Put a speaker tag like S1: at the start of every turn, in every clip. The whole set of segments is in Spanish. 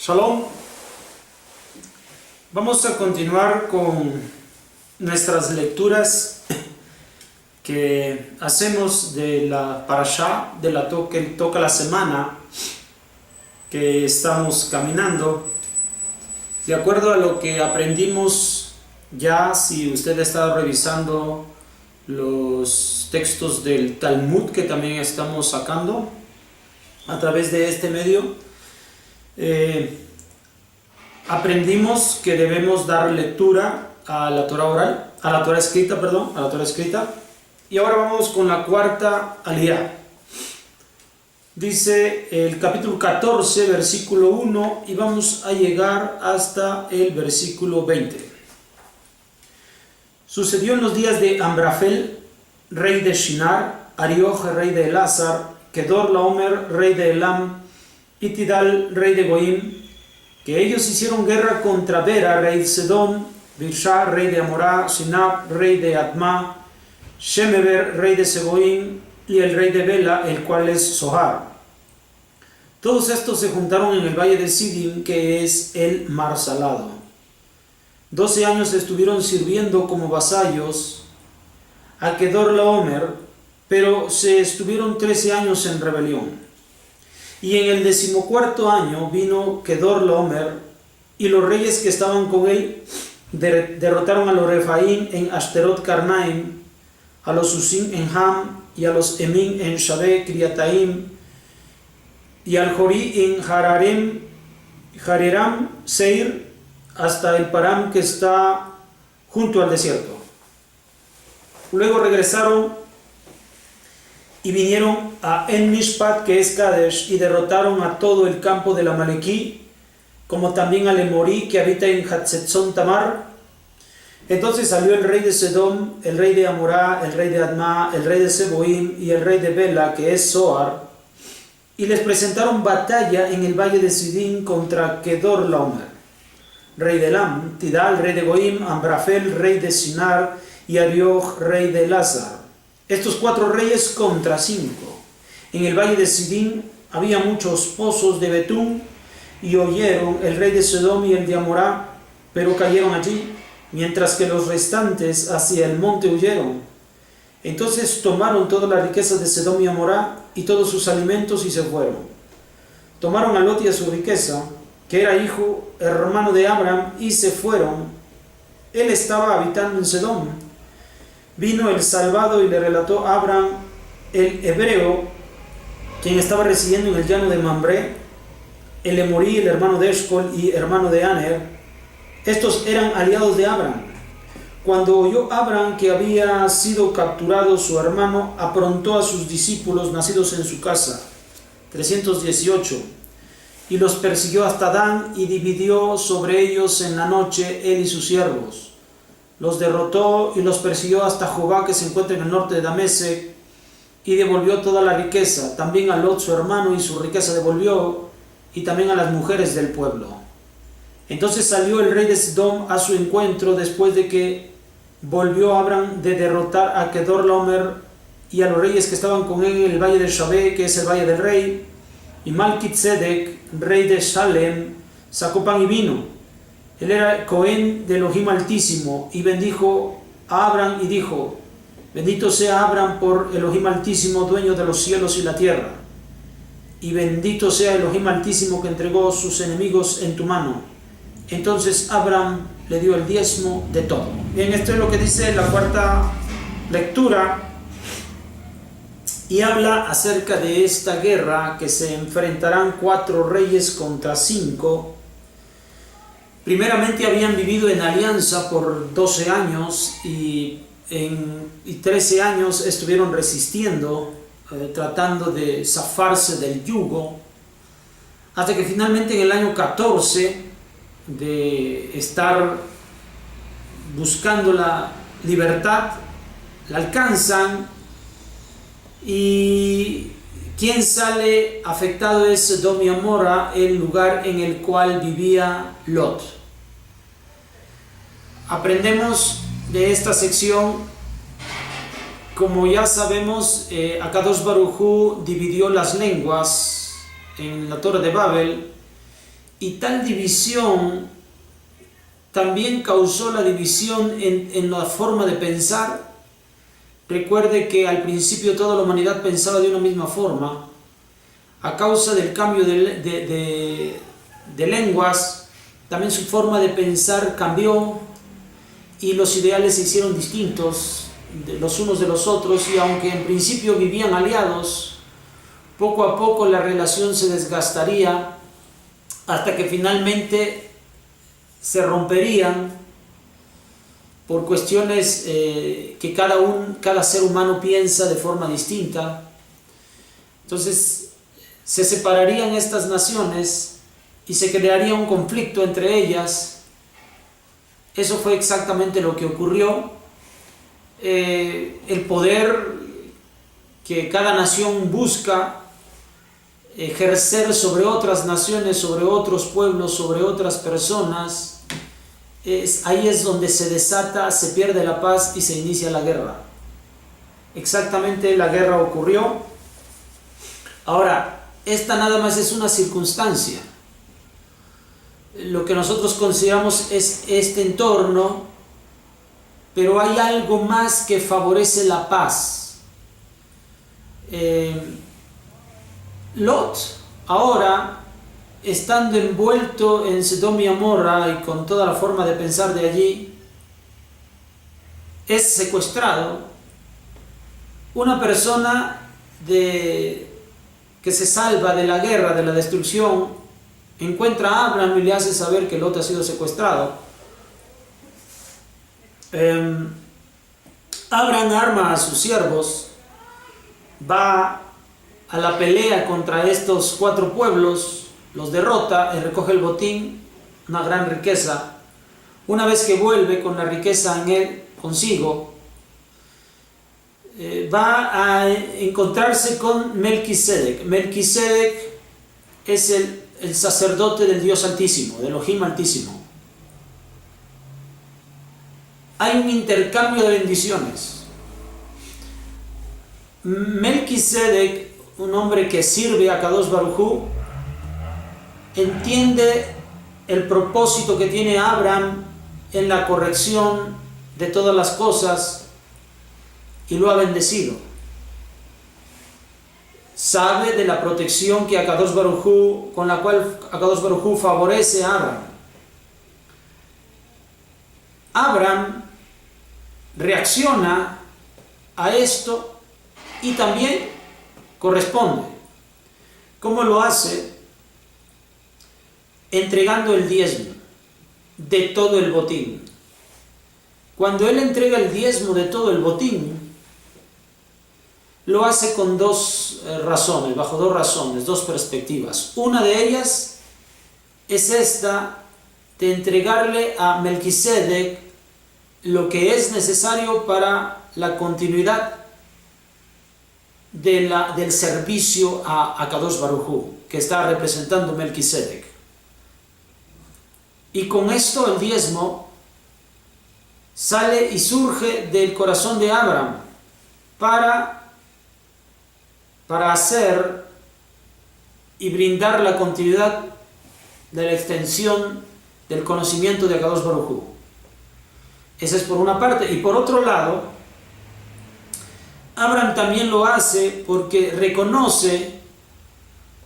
S1: Shalom. Vamos a continuar con nuestras lecturas que hacemos de la parashá, de la que toca la semana que estamos caminando. De acuerdo a lo que aprendimos ya, si usted ha estado revisando los textos del Talmud que también estamos sacando a través de este medio, aprendimos que debemos dar lectura a la Torah oral, a la Torah escrita, y ahora vamos con la cuarta aliyá. Dice el capítulo 14, versículo 1, y vamos a llegar hasta el versículo 20. Sucedió en los días de Amrafel, rey de Shinar, Arioch, rey de Elazar, Kedor Laomer, rey de Elam, y Tidal, rey de Goim, que ellos hicieron guerra contra Bera, rey de Sedón, Birsha, rey de Amorá, Sinab, rey de Adma, Shemeber, rey de Seboim, y el rey de Bela, el cual es Zohar. Todos estos se juntaron en el valle de Sidim, que es el mar salado. 12 años estuvieron sirviendo como vasallos a Kedor Laomer, pero se estuvieron 13 años en rebelión. Y en el 14º año vino Kedor Laomer, y los reyes que estaban con él derrotaron a los Refaim en Ashterot Karnaim, a los Susim en Ham, y a los Emim en Shabé Kriataim, y al Jorí en Jareram Seir, hasta el Param que está junto al desierto. Luego regresaron y vinieron a En Mishpat, que es Kadesh, y derrotaron a todo el campo del Amalequí, como también al Emorí, que habita en Hatzetzon Tamar. Entonces salió el rey de Sedom, el rey de Amorá, el rey de Adma, el rey de Seboim y el rey de Bela, que es Zohar, y les presentaron batalla en el valle de Sidim contra Kedor Laomer, rey de Elam, Tidal, rey de Goim, Amrafel, rey de Sinar, y Arioch, rey de Elazar. Estos 4 reyes contra 5. En el valle de Sidim había muchos pozos de betún, y oyeron el rey de Sedom y el de Amorá, pero cayeron allí, mientras que los restantes hacia el monte huyeron. Entonces tomaron todas las riquezas de Sedom y Amorá y todos sus alimentos y se fueron. Tomaron a Lot y a su riqueza, que era hijo, hermano de Abraham, y se fueron. Él estaba habitando en Sedom. Vino el salvado y le relató a Abraham, el hebreo, quien estaba residiendo en el llano de Mambré, el Emorí, el hermano de Eshcol y hermano de Aner. Estos eran aliados de Abraham. Cuando oyó Abraham que había sido capturado su hermano, aprontó a sus discípulos nacidos en su casa, 318, y los persiguió hasta Dan y dividió sobre ellos en la noche él y sus siervos. Los derrotó y los persiguió hasta Jobá, que se encuentra en el norte de Damesec, y devolvió toda la riqueza. También a Lot su hermano y su riqueza devolvió, y también a las mujeres del pueblo. Entonces salió el rey de Sedom a su encuentro después de que volvió Abraham de derrotar a Kedor Laomer y a los reyes que estaban con él en el valle de Shabé, que es el valle del rey. Y Malquitzedek, rey de Shalem, sacó pan y vino. Él era Cohen de Elohim Altísimo, y bendijo a Abraham y dijo: bendito sea Abraham por Elohim Altísimo, dueño de los cielos y la tierra, y bendito sea Elohim Altísimo que entregó sus enemigos en tu mano. Entonces Abraham le dio el diezmo de todo. Bien, esto es lo que dice la cuarta lectura, y habla acerca de esta guerra que se enfrentarán 4 reyes contra 5. Primeramente habían vivido en alianza por 12 años y 13 años estuvieron resistiendo, tratando de zafarse del yugo, hasta que finalmente en el año 14 de estar buscando la libertad, la alcanzan, y quien sale afectado es Sedom y Amorá, el lugar en el cual vivía Lot. Aprendemos de esta sección, como ya sabemos, Akadosh Baruj Hu dividió las lenguas en la Torre de Babel, y tal división también causó la división en la forma de pensar. Recuerde que al principio toda la humanidad pensaba de una misma forma. A causa del cambio de lenguas, también su forma de pensar cambió y los ideales se hicieron distintos los unos de los otros, y aunque en principio vivían aliados, poco a poco la relación se desgastaría hasta que finalmente se romperían por cuestiones que cada ser humano piensa de forma distinta. Entonces se separarían estas naciones y se crearía un conflicto entre ellas. Eso fue exactamente lo que ocurrió. El poder que cada nación busca ejercer sobre otras naciones, sobre otros pueblos, sobre otras personas, ahí es donde se desata, se pierde la paz y se inicia la guerra. Exactamente, la guerra ocurrió. Ahora, esta nada más es una circunstancia. Lo que nosotros consideramos es este entorno, pero hay algo más que favorece la paz. Lot, ahora, estando envuelto en Sodoma y Gomorra y con toda la forma de pensar de allí, es secuestrado. Una persona que se salva de la guerra, de la destrucción, encuentra a Abraham y le hace saber que Lot ha sido secuestrado. Abraham arma a sus siervos, va a la pelea contra estos 4 pueblos, los derrota y recoge el botín, una gran riqueza. Una vez que vuelve con la riqueza en él consigo, va a encontrarse con Melquisedec. Melquisedec es el sacerdote del Dios Altísimo, del Elohim Altísimo. Hay un intercambio de bendiciones. Melquisedec, un hombre que sirve a Kadosh Baruj Hu, entiende el propósito que tiene Abraham en la corrección de todas las cosas y lo ha bendecido. Sabe de la protección que Akadosh Baruj Hu, con la cual Akadosh Baruj Hu favorece a Abraham. Abraham reacciona a esto y también corresponde. ¿Cómo lo hace? Entregando el diezmo de todo el botín. Cuando él entrega el diezmo de todo el botín, lo hace con 2 razones, bajo 2 razones, 2 perspectivas. Una de ellas es esta de entregarle a Melquisedec lo que es necesario para la continuidad del servicio a Kadosh Baruj Hu, que está representando Melquisedec. Y con esto el diezmo sale y surge del corazón de Abraham para hacer y brindar la continuidad de la extensión del conocimiento de Akadosh Baruj Hu. Esa es por una parte. Y por otro lado, Abraham también lo hace porque reconoce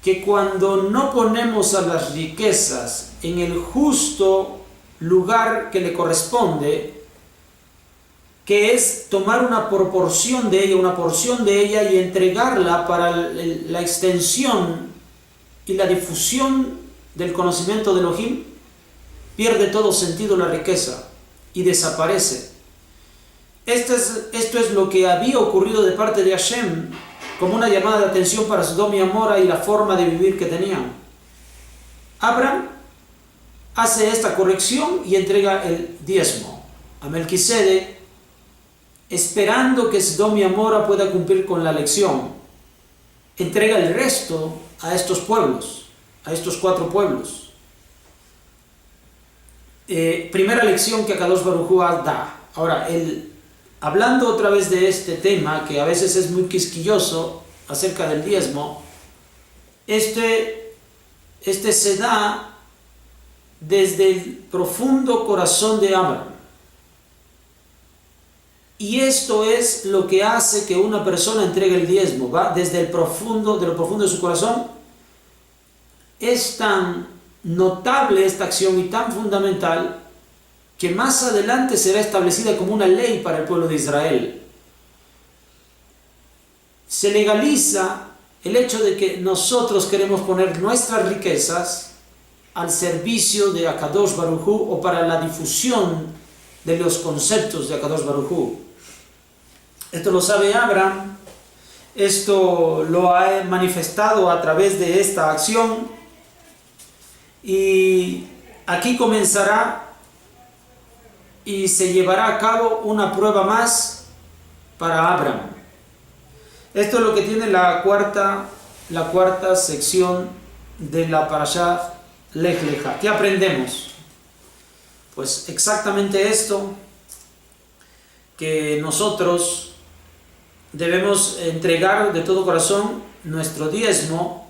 S1: que cuando no ponemos a las riquezas en el justo lugar que le corresponde, que es tomar una proporción de ella, una porción de ella y entregarla para la extensión y la difusión del conocimiento de Elohim, pierde todo sentido la riqueza y desaparece. Esto es lo que había ocurrido de parte de Hashem como una llamada de atención para Sodoma y Gomorra y la forma de vivir que tenían. Abraham hace esta corrección y entrega el diezmo a Melquisedec, esperando que Sodoma y Gomorra pueda cumplir con la lección. Entrega el resto a estos pueblos, a estos 4 pueblos. Primera lección que Akadosh Baruj Hu da. Ahora, hablando otra vez de este tema, que a veces es muy quisquilloso acerca del diezmo, este se da desde el profundo corazón de Abraham. Y esto es lo que hace que una persona entregue el diezmo, va desde el profundo, de lo profundo de su corazón. Es tan notable esta acción y tan fundamental que más adelante será establecida como una ley para el pueblo de Israel. Se legaliza el hecho de que nosotros queremos poner nuestras riquezas al servicio de Akadosh Baruj Hu o para la difusión de los conceptos de Akadosh Baruj Hu. Esto lo sabe Abraham, esto lo ha manifestado a través de esta acción, y aquí comenzará y se llevará a cabo una prueba más para Abraham. Esto es lo que tiene la cuarta sección de la Parashá Lech Lecha. ¿Qué aprendemos? Pues exactamente esto, que nosotros debemos entregar de todo corazón nuestro diezmo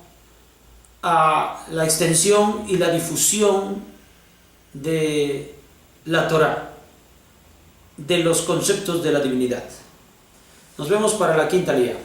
S1: a la extensión y la difusión de la Torá, de los conceptos de la divinidad. Nos vemos para la quinta lía.